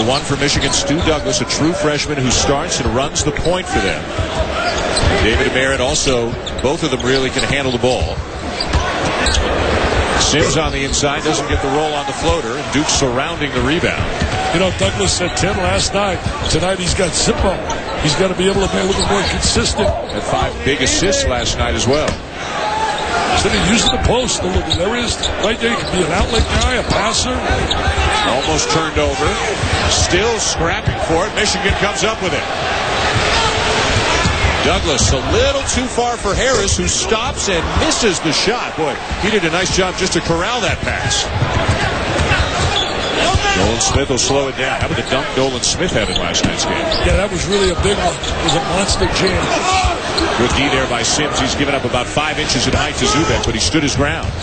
Number 1 for Michigan, Stu Douglas, a true freshman who starts and runs the point for them. David Merritt also, both of them really can handle the ball. Sims on the inside, doesn't get the roll on the floater, and Duke surrounding the rebound. You know, Douglas said 10 last night. Tonight he's got Zippo. He's got to be able to be a little bit more consistent. Had 5 big assists last night as well. Instead of using the post, look, there is right there. You can be an outlet guy, a passer. Almost turned over. Still scrapping for it. Michigan comes up with it. Douglas a little too far for Harris, who stops and misses the shot. Boy, he did a nice job just to corral that pass. Nolan Smith will slow it down. How about the dunk Nolan Smith had in last night's game? Yeah, that was really a big one. It was a monster jam. Good D there by Sims. He's given up about 5 inches in height to Zubek, but he stood his ground.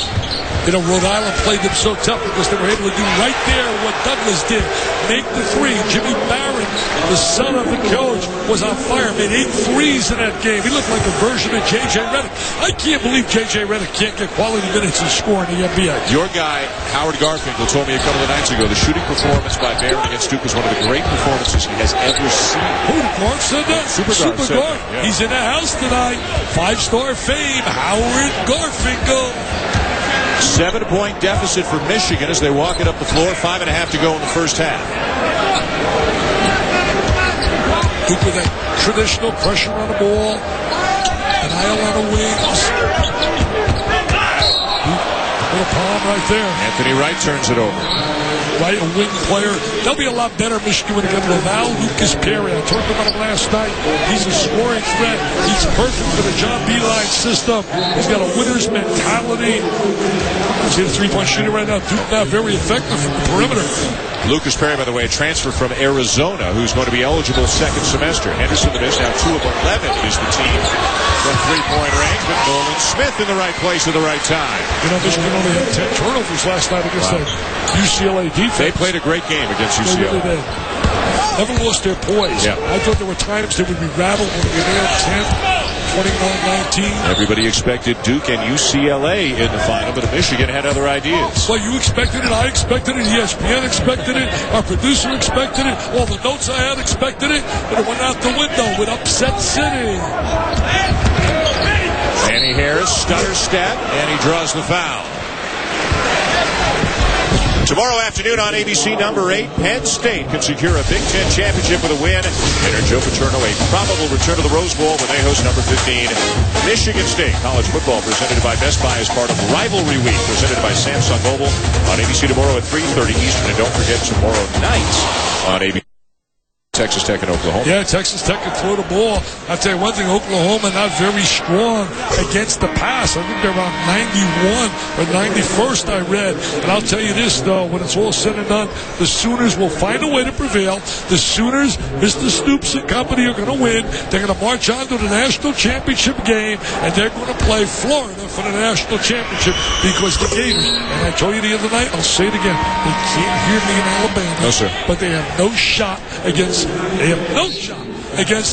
You know, Rhode Island played them so tough because they were able to do right there what Douglas did. Make the 3. Jimmy Barron, the son of the coach, was on fire. Made 8 threes in that game. He looked like a version of J.J. Redick. I can't believe J.J. Redick can't get quality minutes and score in the NBA. Your guy, Howard Garfinkel, told me a couple of nights ago the shooting performance by Barron against Duke was one of the great performances he has ever seen. Who, Garf said that? Super Garf. Yeah. He's in the house tonight. 5-star fame, Howard Garfinkel. 7-point deficit for Michigan as they walk it up the floor. 5.5 to go in the first half. Duke with that traditional pressure on the ball. An aisle on the wings. With a palm right there. Anthony Wright turns it over. Right, a wing player. They'll be a lot better, Michigan, when they get Laval Lucas Perry. I talked about him last night. He's a scoring threat. He's perfect for the John Beilein system. He's got a winner's mentality. He's a 3-point shooter right now. Duke now very effective from the perimeter. Lucas Perry, by the way, a transfer from Arizona, who's going to be eligible second semester. Henderson, the miss, now 2 of 11 is the team from 3-point range, but Nolan Smith in the right place at the right time. You know, Michigan only had 10 turnovers last night against the UCLA defense. They played a great game against UCLA. They really did. Never lost their poise. Yeah. I thought there were times they would be rattled when they were down 10, 29-19. Everybody expected Duke and UCLA in the final, but Michigan had other ideas. Well, you expected it, I expected it, ESPN expected it, our producer expected it, all the notes I had expected it, but it went out the window with Upset City. Manny Harris, stutter step, and he draws the foul. Tomorrow afternoon on ABC, number 8, Penn State can secure a Big Ten championship with a win. Enter Joe Paterno, a probable return to the Rose Bowl when they host number 15, Michigan State. College football presented by Best Buy as part of Rivalry Week, presented by Samsung Mobile on ABC tomorrow at 3:30 Eastern. And don't forget tomorrow night on ABC. Texas Tech and Oklahoma. Yeah, Texas Tech can throw the ball. I'll tell you one thing, Oklahoma not very strong against the pass. I think they're around 91 or 91st, I read. And I'll tell you this, though, when it's all said and done, the Sooners will find a way to prevail. The Sooners, Mr. Stoops and company, are going to win. They're going to march on to the national championship game, and they're going to play Florida for the national championship because the Gators, and I told you the other night, I'll say it again, they can't hear me in Alabama. No, sir. But they have no shot against the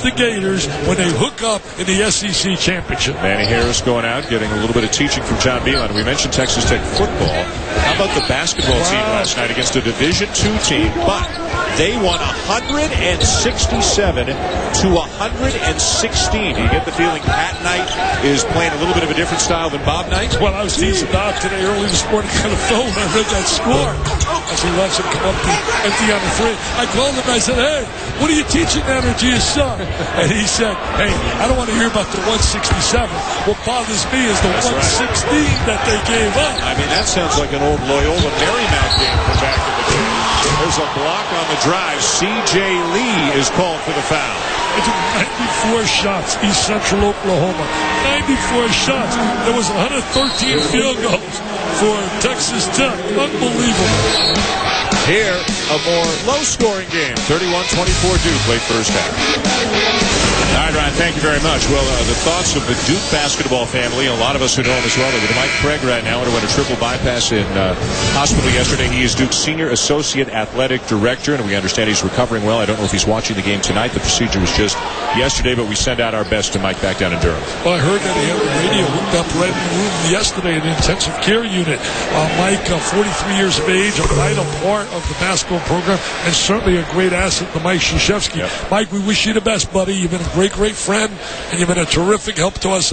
Gators when they hook up in the SEC championship. Manny Harris going out, getting a little bit of teaching from John Beilein. We mentioned Texas Tech football. How about the basketball team last night against a Division II team? But they won 167 to 116. Do you get the feeling Pat Knight is playing a little bit of a different style than Bob Knight? Well, I was teasing Bob today early this morning on the phone. I read that score as he watched him come up empty on the 3. I called him and I said, hey, what are you teaching down there to your son? And he said, hey, I don't want to hear about the 167. What bothers me is the 116 that they gave up. I mean, that sounds like an old Loyola Marymount game from back in the day. There's a block on the drive. C.J. Lee is called for the foul. They took 94 shots, East Central Oklahoma. 94 shots. There was 113 field goals for Texas Tech. Unbelievable. Here, a more low-scoring game. 31-24 Duke, late first half. All right, Ryan, thank you very much. Well, the thoughts of the Duke basketball family, a lot of us who know him as well, with Mike Craig right now, underwent a triple bypass in hospital yesterday. He is Duke's Senior Associate Athletic Director, and we understand he's recovering well. I don't know if he's watching the game tonight. The procedure was just yesterday, but we send out our best to Mike back down in Durham. Well, I heard that he had the radio hooked up right in the room yesterday in the intensive care unit. Mike, 43 years of age, a vital part of the basketball program, and certainly a great asset to Mike Krzyzewski. Yep. Mike, we wish you the best, buddy. You've been a great friend, and you've been a terrific help to us.